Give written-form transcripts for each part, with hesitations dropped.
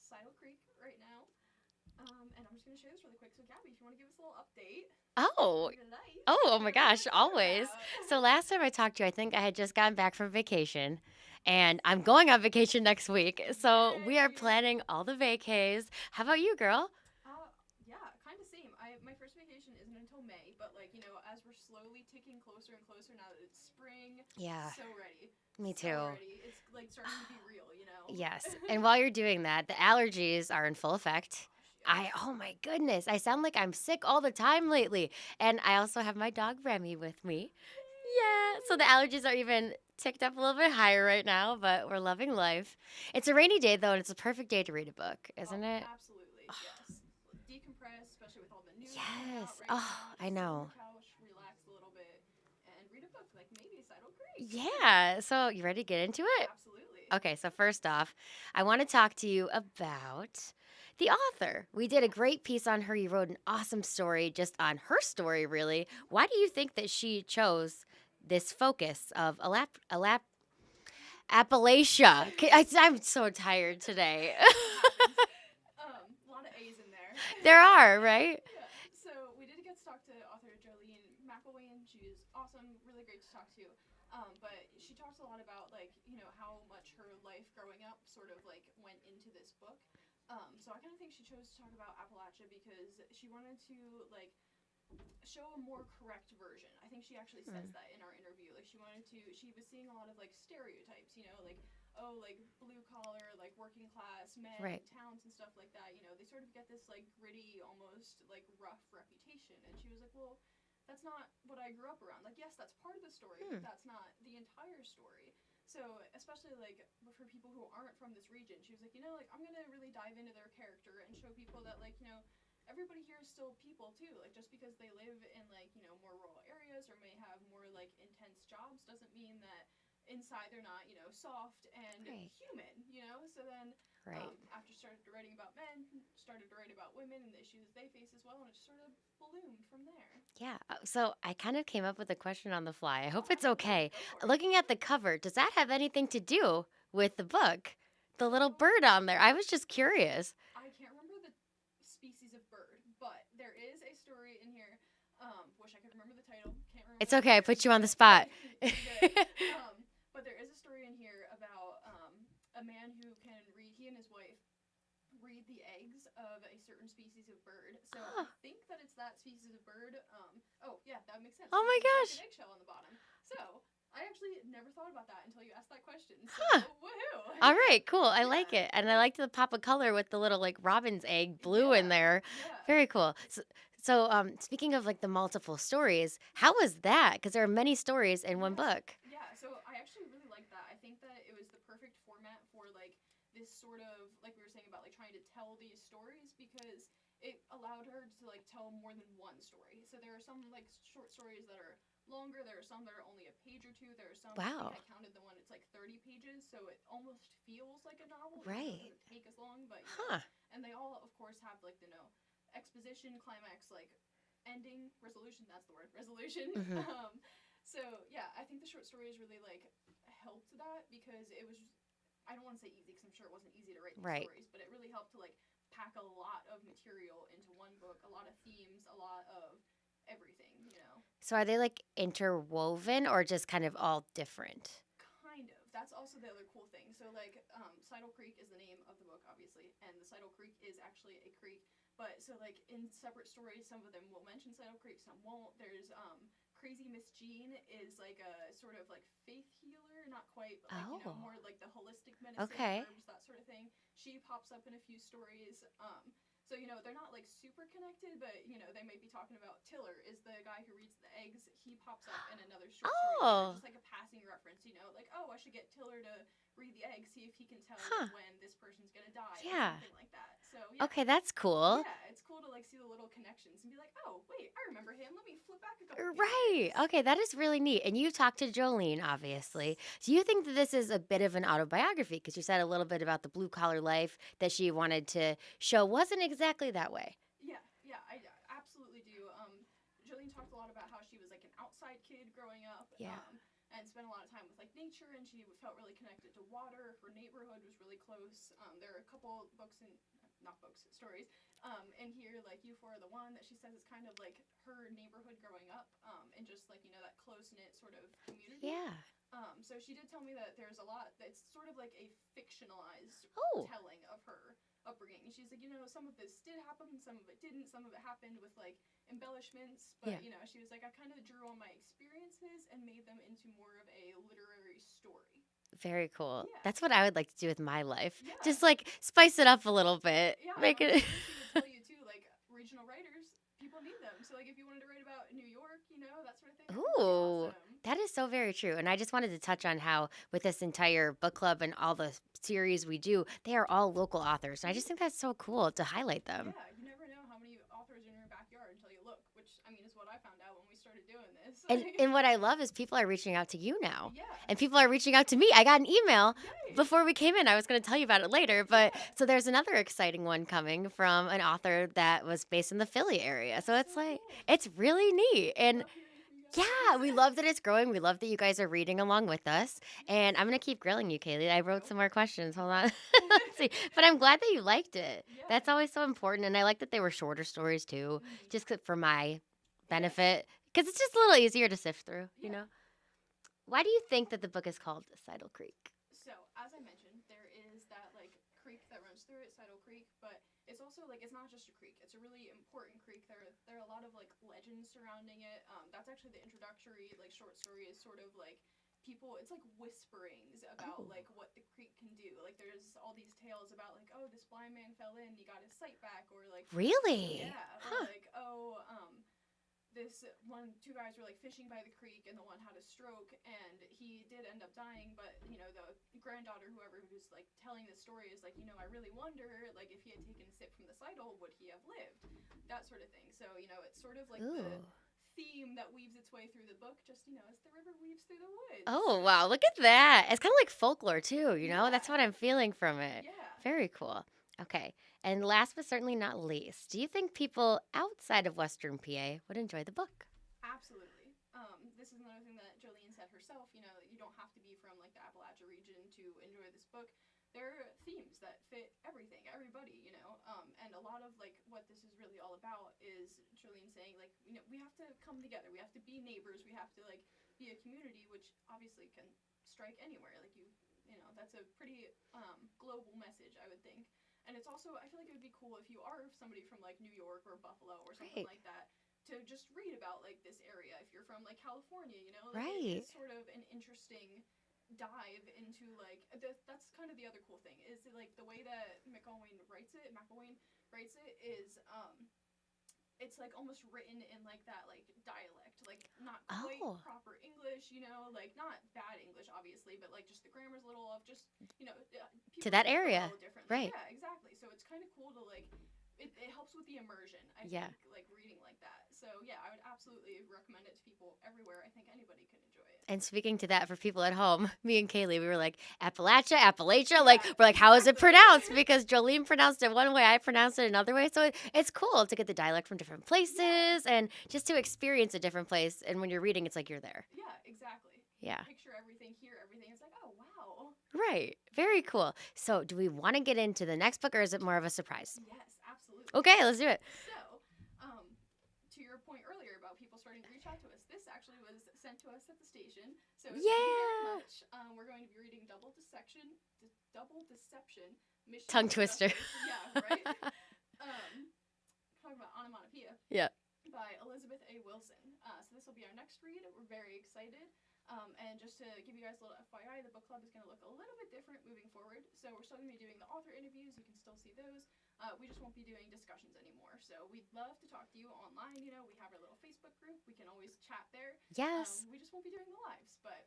Sidle Creek right now. And I'm just going to share this really quick. So, Gabby, if you want to give us a little update Oh, on your life, oh my what are you gosh, excited always. about? So last time I talked to you, I think I had just gotten back from vacation and I'm going on vacation next week. So we are Yay! planning all the vacays. How about you, girl? Yeah, kind of same. My first vacation isn't until May, but like as we're slowly ticking closer and closer now that it's spring, Yeah, so ready, me so too. ready. It's like starting to be real. Yes. And while you're doing that, the allergies are in full effect. Gosh, yes. Oh my goodness, I sound like I'm sick all the time lately. And I also have my dog Remy with me. Yeah, so the Yay! allergies are even ticked up a little bit higher right now, but we're loving life. It's a rainy day though, and it's a perfect day to read a book, Oh, isn't it? absolutely, yes. Decompress, especially with all the news coming out Yes. right Oh, now. I Just sit on the know. couch, relax a little bit, and read a book like maybe Sidle Creek. Yeah. So, you ready to get into it? Absolutely. Okay, so first off, I want to talk to you about the author. We did a Yes. great piece on her. You wrote an awesome story just on her story, really. Mhm. Why do you think that she chose this focus of Appalachia? I'm so tired today. It happens. A lot of A's in there. There are, right? Yeah. So we did get to talk to author Jolene McIlwain. She's awesome, really great to talk to. But she talks a lot about like how much her life growing up sort of like went into this book. So I kind of think she chose to talk about Appalachia because she wanted to like show a more correct version. I think she actually says Mm, that in our interview. Like she was seeing a lot of like stereotypes, like oh, like blue collar, like working class men right. in towns and stuff like that. They sort of get this like gritty, almost like rough reputation. And she was like, well, that's not what I grew up around. Like, yes, that's part of the story, Hmm. but that's not the entire story. So, especially like for people who aren't from this region, she was like, like I'm gonna really dive into their character and show people that like everybody here is still people too. Like just because they live in like more rural areas or may have more like intense jobs doesn't mean that inside they're not soft and Right. human. So then Right. after started writing about men, started to write about women and the issues they face as well, and it just sort of ballooned from there. Yeah. So I kind of came up with a question on the fly. I Oh, hope it's absolutely, okay. go for it. Looking at the cover, does that have anything to do with the book? The So little bird on there. I was just curious. I can't remember the species of bird, but there is a story in here. Wish I could remember the title. Can't remember It's that okay. I either. put you on the But spot. you're good. But there is a story in here about a man who can read. He and his wife read the eggs of a certain species of bird. So I Huh. think that it's that species of bird. Oh yeah, that makes sense Oh because my there's like an gosh. eggshell on the bottom. So I actually never thought about that until you asked that question. So Huh. woohoo! All right, cool. I like Yeah, it. And I like the pop of color with the little like robin's egg blue in yeah, there. yeah. Very cool. So, speaking of like the multiple stories, how was that? Because there are many stories in one Yeah, book. yeah. So I actually really like that. I think that it was the perfect format for like this sort of like we were saying about like trying to tell these stories because it allowed her to like tell more than one story. So there are some like short stories that are longer. There are some that are only a page or two. There are some I think Wow. I counted the one it's like 30 pages, so it almost feels like a novel even though it Right. doesn't take as long. But Huh. and they all of course have like exposition, climax, like ending, resolution. That's the word, resolution. Mm-hmm. So yeah, I think the short stories really like helped that because it was. I don't want to say easy because I'm sure it wasn't easy to write these Right. stories, but it really helped to like pack a lot of material into one book, a lot of themes, a lot of everything. So are they like interwoven or just kind of all different? Kind of. That's also the other cool thing. So, like, Sidle Creek is the name of the book, obviously, and the Sidle Creek is actually a creek. But so, like, in separate stories, some of them will mention Sidle Creek, some won't. There's Crazy Miss Jean is like a sort of like faith healer, not quite, but like Oh. more like the holistic medicine, Okay. herbs, that sort of thing. She pops up in a few stories. So they're not like super connected, but they may be talking about Tiller is the guy who reads the eggs. He pops up in another short story later, Oh. just like a passing reference. Like oh, I should get Tiller to read the eggs, see if he can tell like Huh. when this person's gonna die or Yeah. something like that. So yeah, Okay, that's cool. yeah, it's cool to like see the little connections and be like, oh wait, I remember him. Let me flip back a couple Right. pages. Okay, that is really neat. And you talked to Jolene, obviously. Yes. Do you think that this is a bit of an autobiography? Because you said a little bit about the blue collar life that she wanted to show wasn't exactly that way. Yeah, yeah, I absolutely do. Jillian talked a lot about how she was like an outside kid growing up. Yeah. and spent a lot of time with like nature, and she felt really connected to water. Her neighborhood was really close. There are a couple books and not books, stories in here, like You Four Are the One, that she says is kind of like her neighborhood growing up, and just like, you know, that close-knit sort of community. Yeah. So she did tell me that there's a lot that's sort of like a fictionalized telling of her upbringing. And she's like, you know, some of this did happen, some of it didn't, some of it happened with like embellishments, but you know, she was like, I kind of drew on my experiences and made them into more of a literary story. Very cool. Yeah. That's what I would like to do with my life. Yeah. Just like spice it up a little bit. Yeah, Make I'm it. sure she would tell you too, like regional writers, people need them. So like if you wanted to write about New York, you know, that sort of thing. That would be Ooh, awesome. that is so very true. And I just wanted to touch on how, with this entire book club and all the series we do, they are all local authors. And I just think that's so cool to highlight them. Yeah, you never know how many authors are in your backyard until you look, which I mean is what I found out when we started doing this. And what I love is people are reaching out to you now. Yeah. And people are reaching out to me. I got an email Yay. before we came in. I was going to tell you about it later. But so there's another exciting one coming from an author that was based in the Philly area. So it's like, it's really neat. And yeah, we love that it's growing. We love that you guys are reading along with us. And I'm going to keep grilling you, Kaylee. I wrote some more questions. Hold on. Let's see. But I'm glad that you liked it. Yeah. That's always so important. And I like that they were shorter stories too, just for my benefit. Because it's just a little easier to sift through, you know? Why do you think that the book is called Sidle Creek? So, as I mentioned, there is that like creek that runs through it, Sidle Creek, but it's also like it's not just a creek. It's a really important creek. There are a lot of like legends surrounding it. That's actually the introductory like short story is sort of like people. It's like whisperings about like what the creek can do. Like there's all these tales about like, oh, this blind man fell in, he got his sight back, or like really, or like two guys were like fishing by the creek and the one had a stroke and he did end up dying, but you know the granddaughter, whoever who's like telling the story, is like, you know, I really wonder like if he had taken a sip from the Sidle, would he have lived, that sort of thing. So you know, it's sort of like the theme that weaves its way through the book, just, you know, as the river weaves through the woods. Oh wow, look at that. It's kind of like folklore too, you know. That's what I'm feeling from it. Very cool. Okay. And last but certainly not least, do you think people outside of Western PA would enjoy the book? Absolutely. This is another thing that Jolene said herself. You know, you don't have to be from like the Appalachia region to enjoy this book. There are themes that fit everything, everybody, you know. And a lot of like what this is really all about is Jolene saying like, you know, we have to come together. We have to be neighbors. We have to like be a community, which obviously can strike anywhere. Like you know, that's a pretty global message, I would think. And it's also, I feel like it would be cool if you are somebody from like New York or Buffalo or something like that, to just read about like this area. If you're from like California, you know, like it's sort of an interesting dive into like that's kind of the other cool thing is like the way that McIlwain writes it is it's like almost written in like that like dialect, like not quite proper English, you know, like not bad English obviously, but like just the grammar's a little off, just, you know, to that area, right? Yeah, exactly. So it's kind of cool to like it helps with the immersion, I think, like reading like that. So yeah, I would absolutely recommend it to people everywhere. I think anybody can enjoy it. And speaking to that for people at home, me and Kaylee, we were like, Appalachia, like we're like, how is it pronounced? Because Jolene pronounced it one way, I pronounced it another way. So it's cool to get the dialect from different places and just to experience a different place. And when you're reading, it's like you're there. Yeah, exactly. Yeah. Picture everything, hear everything. It's like, oh wow. Right. Very cool. So do we want to get into the next book, or is it more of a surprise? Yes, absolutely. Okay, let's do it. So, to your point earlier about people starting to reach out to us, this actually was sent to us at the station. So thank you very much. We're going to be reading Double Deception, Mission Tongue twister. Yeah, right. Talking about onomatopoeia. Yeah. By Elizabeth A. Wilson. So this will be our next read. We're very excited. And just to give you guys a little FYI, the book club is going to look a little bit different moving forward. So we're still going to be doing the author interviews. You can still see those. We just won't be doing discussions anymore. So we'd love to talk to you online. You know, we have our little Facebook group. We can always chat there. Yes. We just won't be doing the lives. But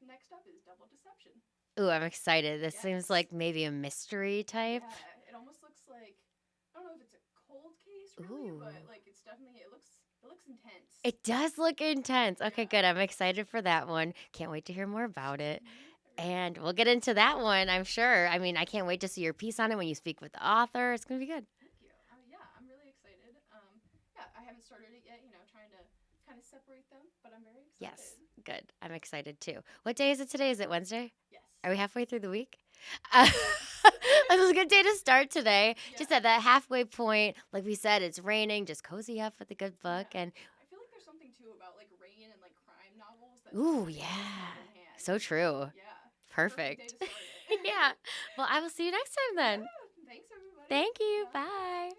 next up is Double Deception. Ooh, I'm excited. This seems like maybe a mystery type. Yeah, it almost looks like, I don't know if it's a cold case really, but like it's definitely, it looks intense. It does look intense. Okay, good. I'm excited for that one. Can't wait to hear more about it. And we'll get into that one, I'm sure. I mean, I can't wait to see your piece on it when you speak with the author. It's going to be good. Thank you. Yeah, I'm really excited. Yeah, I haven't started it yet, you know, trying to kind kind of separate them, but I'm very excited. Yes, good. I'm excited too. What day is it today? Is it Wednesday? Yes. Are we halfway through the week? This is a good day to start today. Just Yeah. at that halfway point, like we said, it's raining. Just cozy up with a good book. Yeah. And I feel like there's something too about like rain and like crime novels that ooh, just go yeah, hand in hand. so true. Yeah. Perfect. Day to start it. Yeah. Well, I will see you next time then. Yeah. Thanks everybody. Thank you. Bye. Bye.